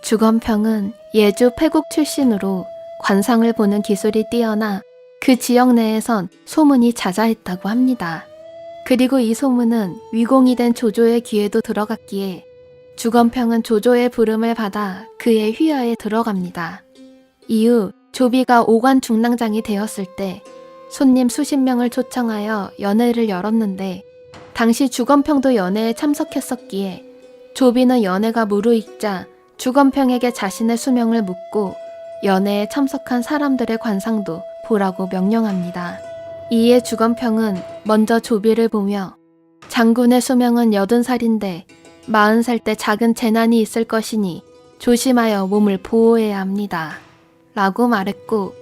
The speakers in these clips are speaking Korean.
주건평은 예주 패국 출신으로 관상을 보는 기술이 뛰어나 그 지역 내에선 소문이 자자했다고 합니다. 그리고 이 소문은 위공이 된 조조의 귀에도 들어갔기에 주건평은 조조의 부름을 받아 그의 휘하에 들어갑니다. 이후 조비가 오관중랑장이 되었을 때 손님 수십 명을 초청하여 연회를 열었는데 당시 주건평도 연회에 참석했었기에 조비는 연회가 무르익자 주건평에게 자신의 수명을 묻고 연회에 참석한 사람들의 관상도 보라고 명령합니다. 이에 주건평은 먼저 조비를 보며 장군의 수명은 80살인데 40살 때 작은 재난이 있을 것이니 조심하여 몸을 보호해야 합니다. 라고 말했고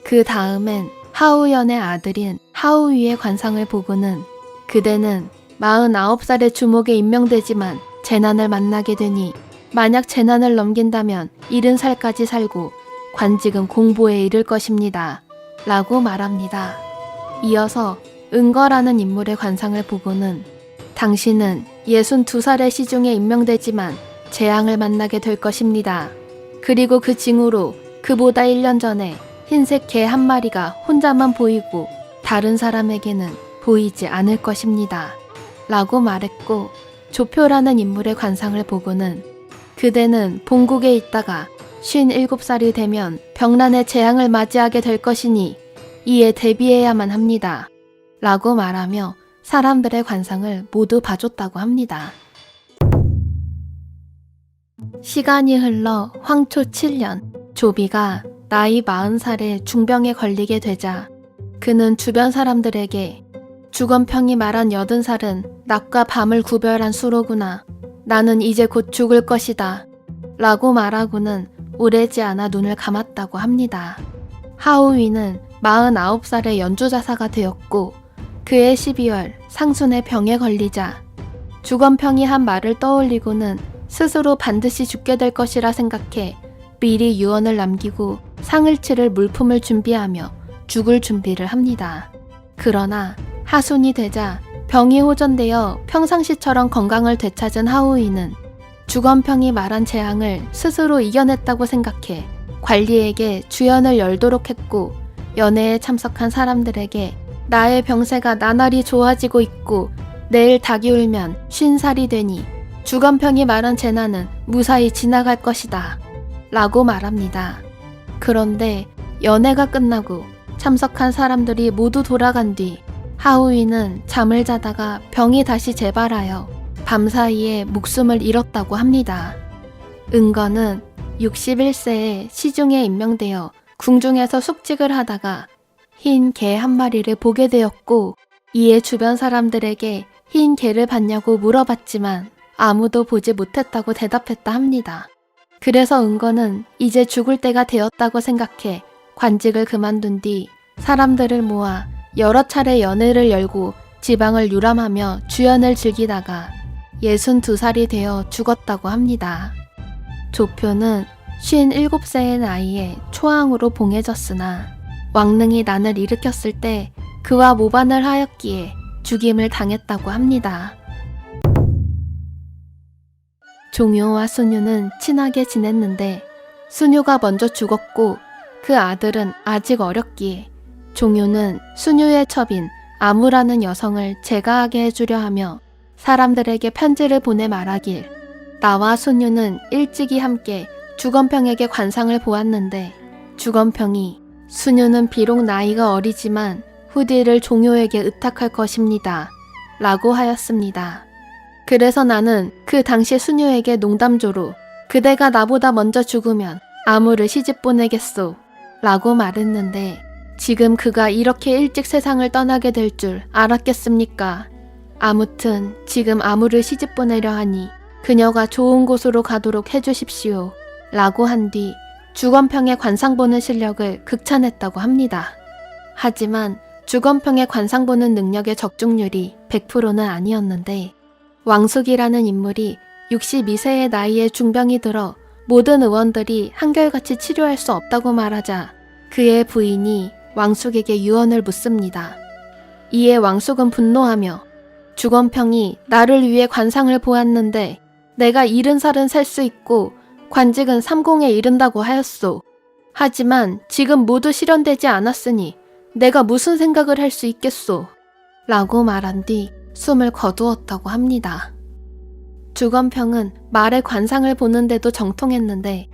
그 다음엔 하우연의 아들인 하우위의 관상을 보고는 그대는 49살의 주목에 임명되지만 재난을 만나게 되니 만약 재난을 넘긴다면 70살까지 살고 관직은 공보에 이를 것입니다. 라고 말합니다. 이어서 은거라는 인물의 관상을 보고는 당신은 62살의 시중에 임명되지만 재앙을 만나게 될 것입니다. 그리고 그 징후로 그보다 1년 전에 흰색 개 한 마리가 혼자만 보이고 다른 사람에게는 보이지 않을 것입니다. 라고 말했고 조표라는 인물의 관상을 보고는 그대는 본국에 있다가 57살이 되면 병난의 재앙을 맞이하게 될 것이니 이에 대비해야만 합니다. 라고 말하며 사람들의 관상을 모두 봐줬다고 합니다. 시간이 흘러 황초 7년, 조비가 나이 40살에 중병에 걸리게 되자 그는 주변 사람들에게 주건평이 말한 80살은 낮과 밤을 구별한 수로구나. 나는 이제 곧 죽을 것이다. 라고 말하고는 오래지 않아 눈을 감았다고 합니다. 하우위는 49살에 연주자사가 되었고 그해 12월 상순의 병에 걸리자 주건평이 한 말을 떠올리고는 스스로 반드시 죽게 될 것이라 생각해 미리 유언을 남기고 상을 치를 물품을 준비하며 죽을 준비를 합니다. 그러나 하순이 되자 병이 호전되어 평상시처럼 건강을 되찾은 하우이는 주건평이 말한 재앙을 스스로 이겨냈다고 생각해 관리에게 주연을 열도록 했고 연회에 참석한 사람들에게 나의 병세가 나날이 좋아지고 있고 내일 닭이 울면 50살이 되니 주건평이 말한 재난은 무사히 지나갈 것이다. 라고 말합니다. 그런데 연회가 끝나고 참석한 사람들이 모두 돌아간 뒤 하우이는 잠을 자다가 병이 다시 재발하여 밤사이에 목숨을 잃었다고 합니다. 은거는 61세에 시중에 임명되어 궁중에서 숙직을 하다가 흰 개 한 마리를 보게 되었고 이에 주변 사람들에게 흰 개를 봤냐고 물어봤지만 아무도 보지 못했다고 대답했다 합니다. 그래서 은거는 이제 죽을 때가 되었다고 생각해 관직을 그만둔 뒤 사람들을 모아 여러 차례 연회를 열고 지방을 유람하며 주연을 즐기다가 62살이 되어 죽었다고 합니다. 조표는 57세의 나이에 초항으로 봉해졌으나 왕릉이 난을 일으켰을 때 그와 모반을 하였기에 죽임을 당했다고 합니다. 종효와 순유는 친하게 지냈는데 순유가 먼저 죽었고 그 아들은 아직 어렸기에 종효는 순유의 첩인 아무라는 여성을 제가하게 해주려 하며 사람들에게 편지를 보내 말하길 나와 순유는 일찍이 함께 주건평에게 관상을 보았는데 주건평이 순유는 비록 나이가 어리지만 후디를 종효에게 의탁할 것입니다. 라고 하였습니다. 그래서 나는 그 당시 순유에게 농담조로 그대가 나보다 먼저 죽으면 아무를 시집 보내겠소. 라고 말했는데 지금 그가 이렇게 일찍 세상을 떠나게 될 줄 알았겠습니까? 아무튼 지금 아무를 시집 보내려 하니 그녀가 좋은 곳으로 가도록 해주십시오. 라고 한 뒤 주건평의 관상 보는 실력을 극찬했다고 합니다. 하지만 주건평의 관상 보는 능력의 적중률이 100%는 아니었는데 왕숙이라는 인물이 62세의 나이에 중병이 들어 모든 의원들이 한결같이 치료할 수 없다고 말하자 그의 부인이 왕숙에게 유언을 묻습니다. 이에 왕숙은 분노하며 주건평이 나를 위해 관상을 보았는데 내가 70살은 살 수 있고 관직은 삼공에 이른다고 하였소. 하지만 지금 모두 실현되지 않았으니 내가 무슨 생각을 할 수 있겠소. 라고 말한 뒤 숨을 거두었다고 합니다. 주건평은 말의 관상을 보는데도 정통했는데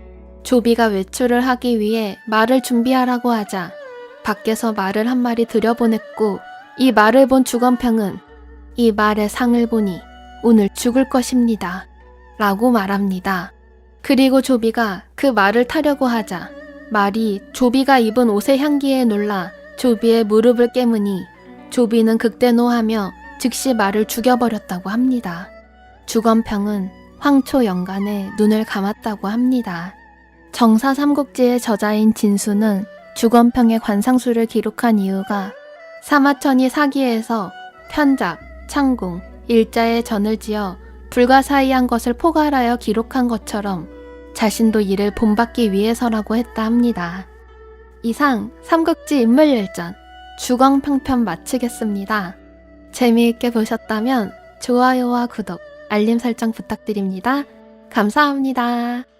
조비가 외출을 하기 위해 말을 준비하라고 하자 밖에서 말을 한 마리 들여보냈고 이 말을 본 주건평은 이 말의 상을 보니 오늘 죽을 것입니다. 라고 말합니다. 그리고 조비가 그 말을 타려고 하자 말이 조비가 입은 옷의 향기에 놀라 조비의 무릎을 깨무니 조비는 극대노하며 즉시 말을 죽여버렸다고 합니다. 주건평은 황초 연간에 눈을 감았다고 합니다. 정사 삼국지의 저자인 진수는 주건평의 관상수를 기록한 이유가 사마천이 사기에서 편작, 창궁, 일자에 전을 지어 불가사의한 것을 포괄하여 기록한 것처럼 자신도 이를 본받기 위해서라고 했다 합니다. 이상 삼국지 인물열전 주건평편 마치겠습니다. 재미있게 보셨다면 좋아요와 구독, 알림 설정 부탁드립니다. 감사합니다.